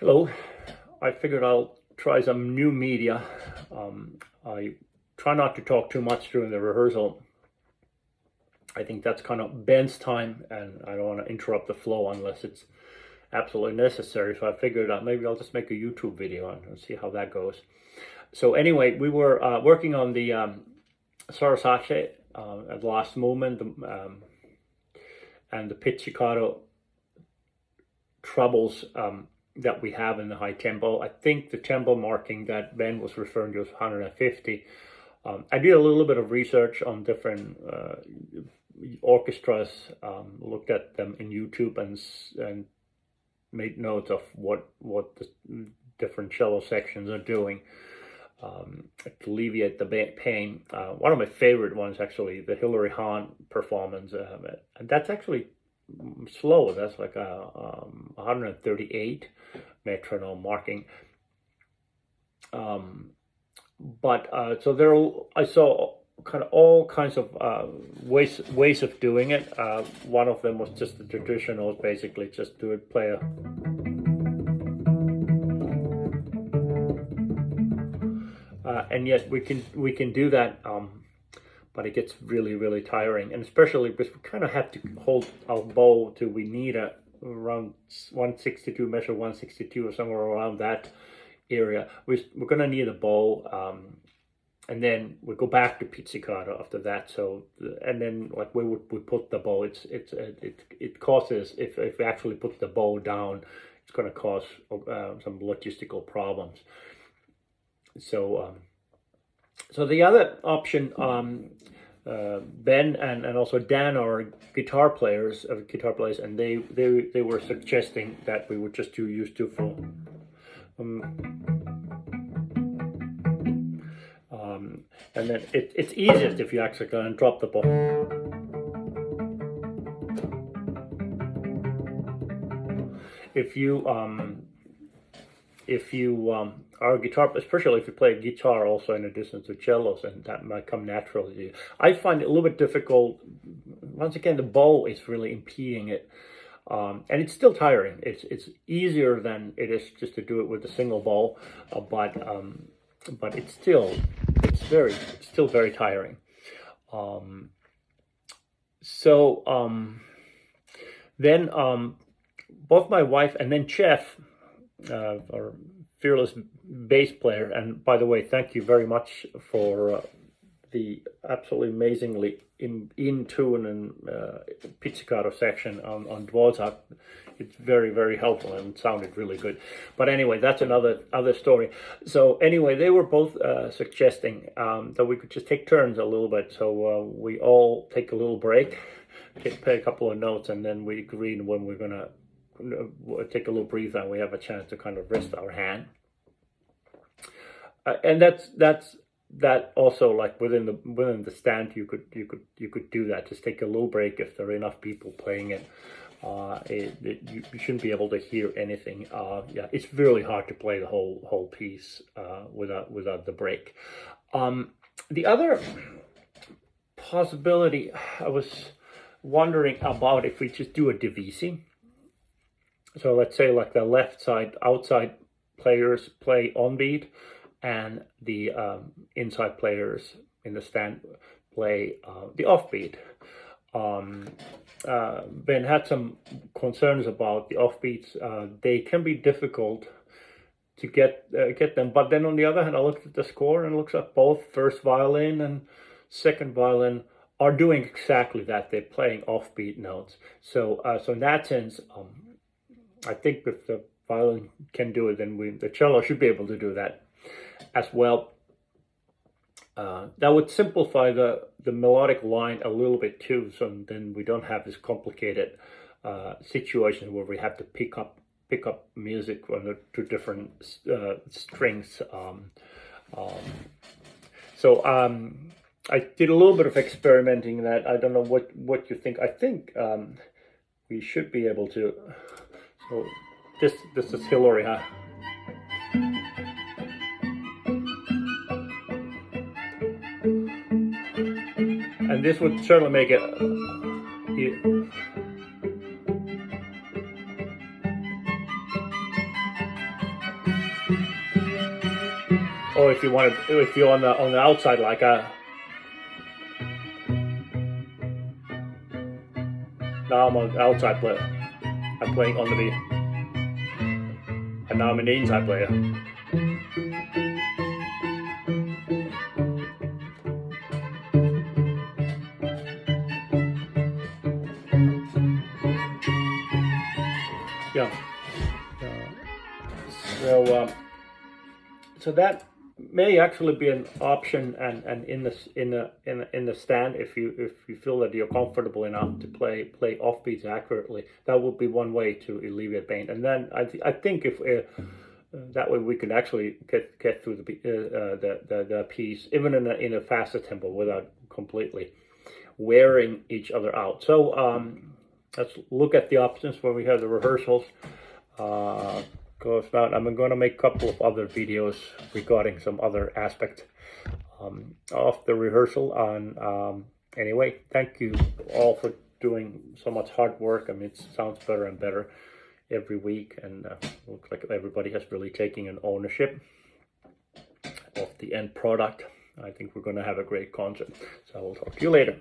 Hello, I figured I'll try some new media. I try not to talk too much during the rehearsal. I think that's kind of Ben's time, and I don't want to interrupt the flow unless it's absolutely necessary. So I figured out maybe I'll just make a YouTube video and see how that goes. So anyway, we were working on the Sarasate at the last moment, and the pizzicato troubles that we have in the high tempo. I think the tempo marking that Ben was referring to was 150. I did a little bit of research on different orchestras, looked at them in YouTube and made notes of what the different cello sections are doing to alleviate the pain. One of my favorite ones, actually, the Hilary Hahn performance, and that's actually slow. That's like a 138 metronome marking. But so there, I saw kind of all kinds of ways of doing it. One of them was just the traditional, basically just do it, play a and yet we can do that, but it gets really tiring, and especially because we kind of have to hold our bow till we need around 162, measure 162 or somewhere around that area. We're gonna need a bow, and then we go back to pizzicato after that. So, and then like where would we put the bow? It causes, if we actually put the bow down, it's gonna cause some logistical problems. So so the other option, Ben and also Dan are guitar players, and they were suggesting that we would just use two full. And then it's easiest if you actually go and drop the bow. If you are a guitar, especially if you play guitar also in addition to cellos, and that might come naturally to you. I find it a little bit difficult. Once again, the bow is really impeding it, and it's still tiring. It's easier than it is just to do it with a single bow, but it's still very tiring. Then both my wife and then Jeff, our fearless bass player, and by the way, thank you very much for the absolutely amazingly in tune and pizzicato section on Dvorak. It's very helpful and sounded really good. But anyway, that's other story. So anyway, they were both suggesting that we could just take turns a little bit. So we all take a little break, play a couple of notes, and then we agree when we're gonna take a little breather and we have a chance to kind of rest our hand. And that also, like within the stand, you could do that. Just take a little break if there are enough people playing it. You shouldn't be able to hear anything. Yeah, it's really hard to play the whole piece without the break. The other possibility I was wondering about, if we just do a divisi. So let's say like the left side outside players play on beat, and the inside players in the stand play the offbeat. Ben had some concerns about the offbeats. They can be difficult to get them, but then on the other hand, I looked at the score and it looks like both first violin and second violin are doing exactly that. They're playing offbeat notes. So so in that sense, I think if the violin can do it, then the cello should be able to do that as well. That would simplify the melodic line a little bit too, so then we don't have this complicated situation where we have to pick up music on the two different strings. So I did a little bit of experimenting that. I don't know what you think. I think we should be able to. So this is Hilary, huh? And this would certainly make it. Or if you want to, if you're on the outside, like now I'm on the outside player. I'm playing on the B, and now I'm an inside player. Yeah. So that may actually be an option, and in the stand, if you feel that you're comfortable enough to play offbeats accurately, that would be one way to alleviate pain. And then I think if that way we could actually get through the piece even in a faster tempo without completely wearing each other out. So let's look at the options when we have the rehearsals. Goes out. I'm going to make a couple of other videos regarding some other aspect of the rehearsal. Anyway, thank you all for doing so much hard work. I mean, it sounds better and better every week, and looks like everybody has really taken an ownership of the end product. I think we're going to have a great concert. So I will talk to you later.